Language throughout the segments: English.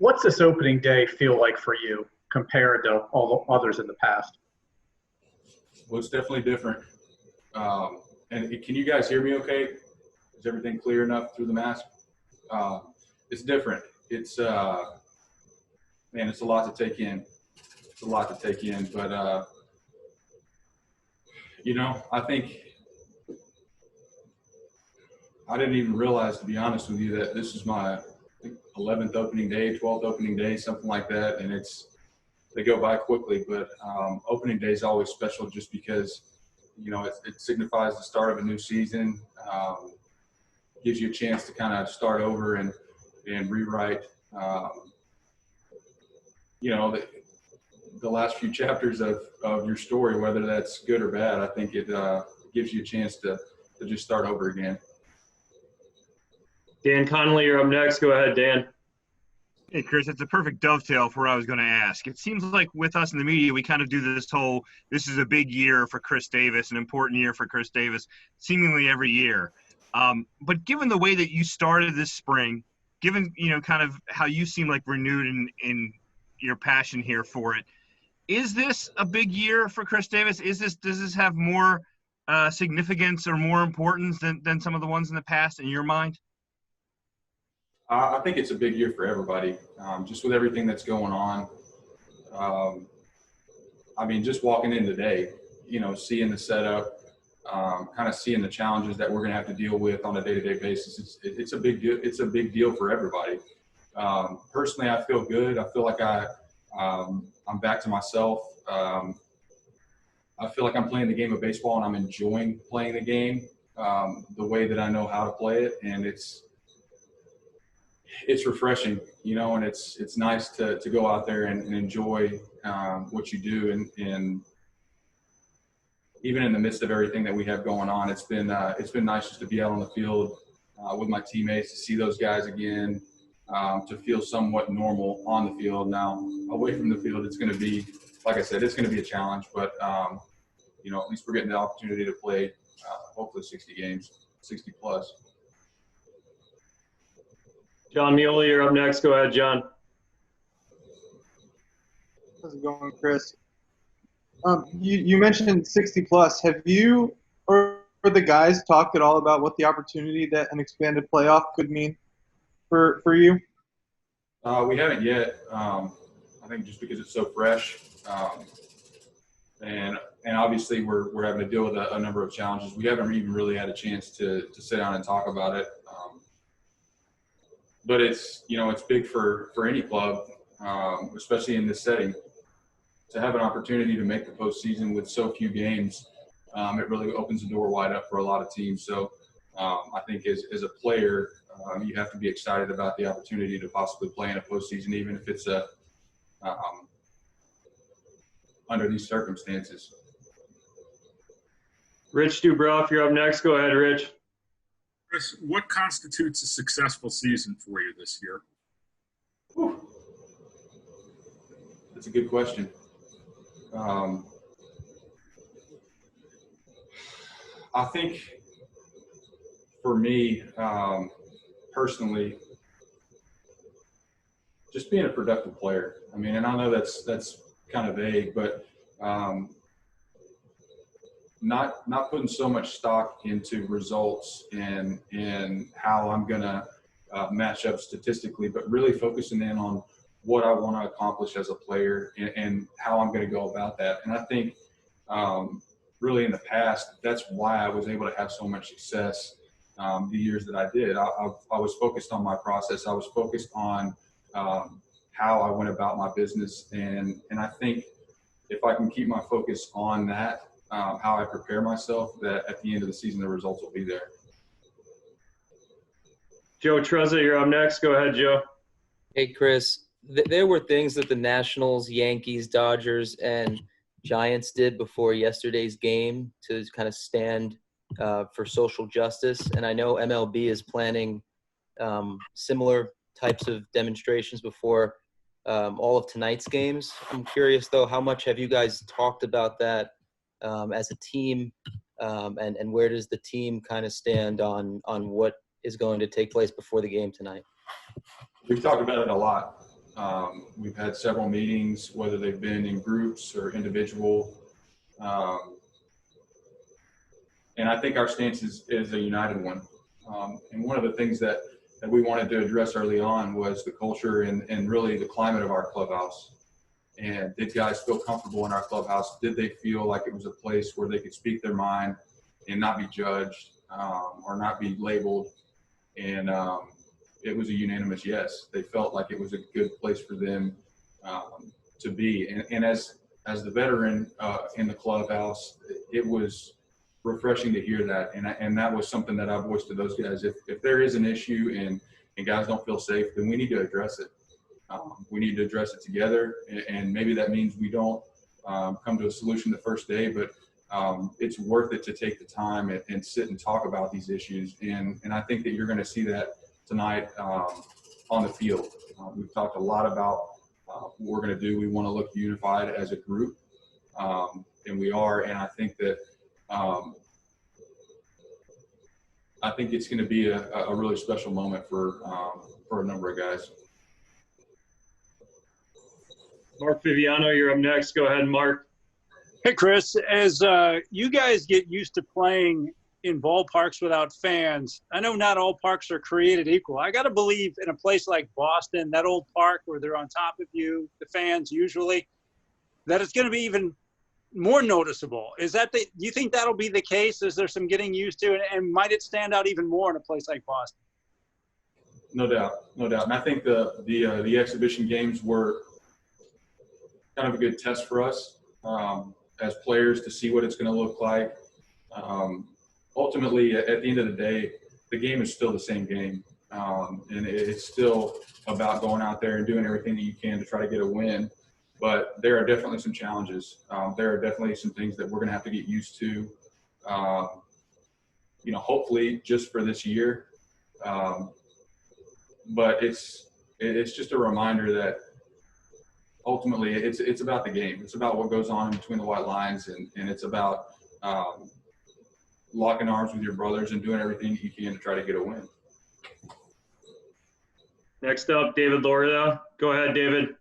What's this opening day feel like for you compared to all the others in the past? Well, it's definitely different. And can you guys hear me okay? Is everything clear enough through the mask? It's different. It's, man, it's a lot to take in. It's a lot to take in. But, you know, I think I didn't even realize, to be honest with you, that this is my 11th opening day, 12th opening day, something like that. And they go by quickly. But opening day is always special just because, you know, it signifies the start of a new season. Gives you a chance to kind of start over and rewrite, you know, the last few chapters of your story, whether that's good or bad. I think it gives you a chance to just start over again. Dan Connolly, you're up next. Go ahead, Dan. Hey, Chris, it's a perfect dovetail for what I was going to ask. It seems like with us in the media, we kind of do this is a big year for Chris Davis, an important year for Chris Davis, seemingly every year. But given the way that you started this spring, given, you know, kind of how you seem like renewed in your passion here for it, is this a big year for Chris Davis? Does this have more significance or more importance than some of the ones in the past in your mind? I think it's a big year for everybody, just with everything that's going on. I mean, just walking in today, you know, seeing the setup, kind of seeing the challenges that we're going to have to deal with on a day-to-day basis. It's a big deal. It's a big deal for everybody. Personally, I feel good. I feel like I'm back to myself. I feel like I'm playing the game of baseball and I'm enjoying playing the game the way that I know how to play it, and it's refreshing, you know, and it's nice to go out there and enjoy what you do, and even in the midst of everything that we have going on, it's been nice just to be out on the field with my teammates, to see those guys again, to feel somewhat normal on the field. Now, away from the field, it's going to be, like I said, it's going to be a challenge, but you know, at least we're getting the opportunity to play hopefully 60 games, 60 plus. John Muley, you're up next. Go ahead, John. How's it going, Chris? You mentioned 60 plus. Have you or the guys talked at all about what the opportunity that an expanded playoff could mean for you? We haven't yet. I think just because it's so fresh, and obviously we're having to deal with a number of challenges. We haven't even really had a chance to sit down and talk about it. But it's, you know, it's big for any club, especially in this setting, to have an opportunity to make the postseason with so few games. It really opens the door wide up for a lot of teams. So I think as a player, you have to be excited about the opportunity to possibly play in a postseason, even if it's under these circumstances. Rich Dubroff, you're up next. Go ahead, Rich. Chris, what constitutes a successful season for you this year? Whew. That's a good question. I think for me, personally, just being a productive player. I mean, and I know that's kind of vague, but not putting so much stock into results and how I'm going to match up statistically, but really focusing in on what I want to accomplish as a player and how I'm going to go about that. And I think really in the past, that's why I was able to have so much success the years that I did. I was focused on my process. I was focused on how I went about my business. And I think if I can keep my focus on that, how I prepare myself, that at the end of the season, the results will be there. Joe Trezza, you're up next. Go ahead, Joe. Hey, Chris. There were things that the Nationals, Yankees, Dodgers, and Giants did before yesterday's game to kind of stand for social justice. And I know MLB is planning similar types of demonstrations before all of tonight's games. I'm curious, though, how much have you guys talked about that as a team, and where does the team kind of stand on what is going to take place before the game tonight? We've talked about it a lot. We've had several meetings, whether they've been in groups or individual. And I think our stance is a united one. And one of the things that we wanted to address early on was the culture and really the climate of our clubhouse. And did guys feel comfortable in our clubhouse? Did they feel like it was a place where they could speak their mind and not be judged or not be labeled? And it was a unanimous yes. They felt like it was a good place for them to be. And as the veteran in the clubhouse, it was refreshing to hear that. And that was something that I voiced to those guys. If there is an issue and guys don't feel safe, then we need to address it. We need to address it together. And maybe that means we don't come to a solution the first day, but it's worth it to take the time and sit and talk about these issues. And I think that you're going to see that tonight on the field. We've talked a lot about what we're going to do. We want to look unified as a group, and we are. And I think that it's going to be a really special moment for a number of guys. Mark Viviano, you're up next. Go ahead, Mark. Hey, Chris, as you guys get used to playing in ballparks without fans, I know not all parks are created equal. I got to believe in a place like Boston, that old park where they're on top of you, the fans usually, that it's going to be even more noticeable. Do you think that'll be the case? Is there some getting used to, and might it stand out even more in a place like Boston? No doubt. And I think the exhibition games were kind of a good test for us as players to see what it's going to look like. Ultimately, at the end of the day, the game is still the same game. And it's still about going out there and doing everything that you can to try to get a win. But there are definitely some challenges. There are definitely some things that we're going to have to get used to, hopefully just for this year. But it's just a reminder that ultimately it's about the game. It's about what goes on between the white lines, and it's about locking arms with your brothers and doing everything you can to try to get a win. Next up, David Lorda. Go ahead, David.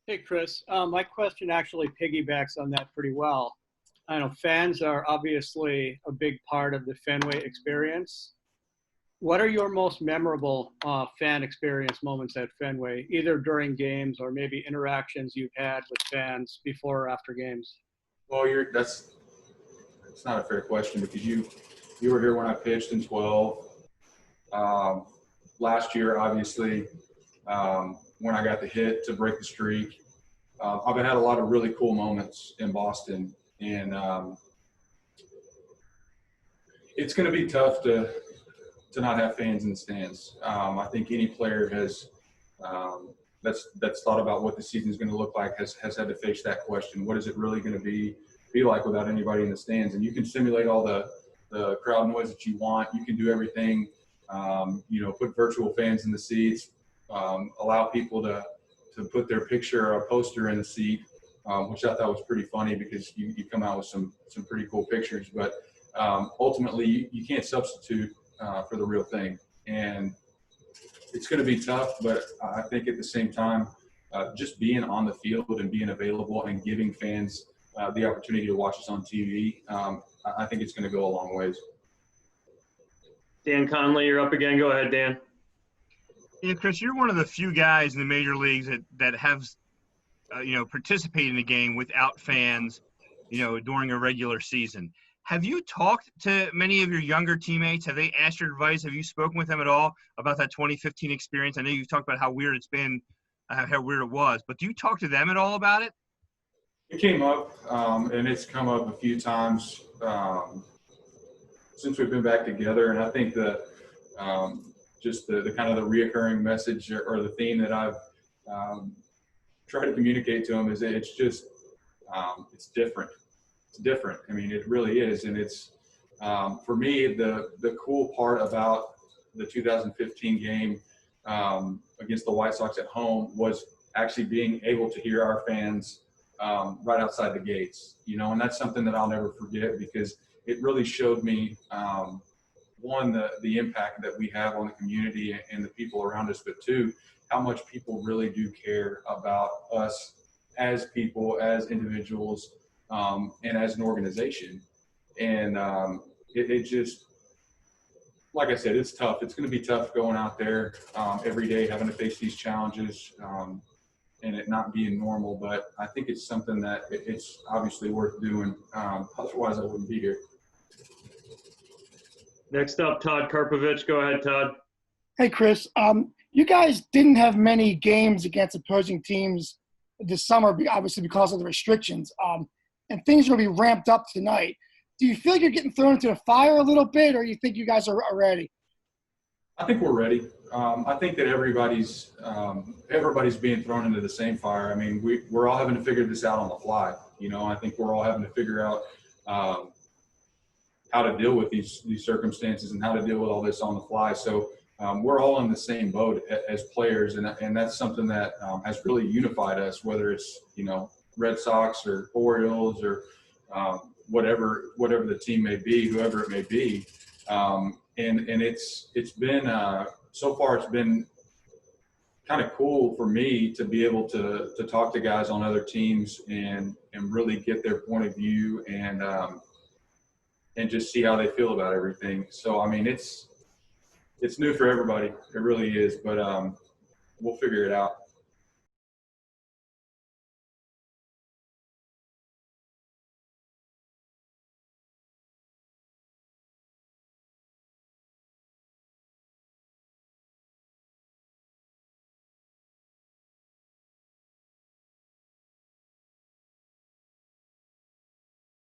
Hey, Chris. My question actually piggybacks on that pretty well. I know fans are obviously a big part of the Fenway experience. What are your most memorable fan experience moments at Fenway, either during games or maybe interactions you've had with fans before or after games? Well, that's not a fair question because you were here when I pitched in 12. Last year, obviously, when I got the hit to break the streak. I've had a lot of really cool moments in Boston, and it's going to be tough to not have fans in the stands. I think any player has that's thought about what the season is going to look like has had to face that question. What is it really going to be like without anybody in the stands? And you can simulate all the crowd noise that you want. You can do everything. Put virtual fans in the seats, allow people to put their picture or a poster in the seat, which I thought was pretty funny because you come out with some pretty cool pictures. But ultimately, you can't substitute for the real thing. And it's going to be tough, but I think at the same time, just being on the field and being available and giving fans the opportunity to watch us on TV, I think it's going to go a long ways. Dan Conley, you're up again. Go ahead, Dan. Yeah, Chris, you're one of the few guys in the major leagues that have, participated in a game without fans, during a regular season. Have you talked to many of your younger teammates? Have they asked your advice? Have you spoken with them at all about that 2015 experience? I know you've talked about how weird it's been, how weird it was, but do you talk to them at all about it? It came up, and it's come up a few times since we've been back together. And I think just the kind of the reoccurring message or the theme that I've tried to communicate to them is that it's just it's different. It's different. I mean, it really is. And it's for me, the cool part about the 2015 game against the White Sox at home was actually being able to hear our fans right outside the gates, and that's something that I'll never forget because it really showed me, one, the impact that we have on the community and the people around us, but two, how much people really do care about us as people, as individuals, and as an organization. And it just, like I said, it's tough. It's going to be tough going out there every day, having to face these challenges, and it not being normal. But I think it's something that it's obviously worth doing. Otherwise, I wouldn't be here. Next up, Todd Karpovich. Go ahead, Todd. Hey, Chris. You guys didn't have many games against opposing teams this summer, obviously because of the restrictions, and things are going to be ramped up tonight. Do you feel like you're getting thrown into the fire a little bit, or you think you guys are ready? I think we're ready. I think that everybody's being thrown into the same fire. I mean, we're all having to figure this out on the fly. You know, I think we're all having to figure out how to deal with these circumstances and how to deal with all this on the fly. So we're all in the same boat as players, and that's something that has really unified us, whether it's, you know, Red Sox or Orioles or whatever the team may be, whoever it may be. And it's been so far it's been kind of cool for me to be able to talk to guys on other teams and really get their point of view and just see how they feel about everything. So I mean, it's new for everybody. It really is, but we'll figure it out.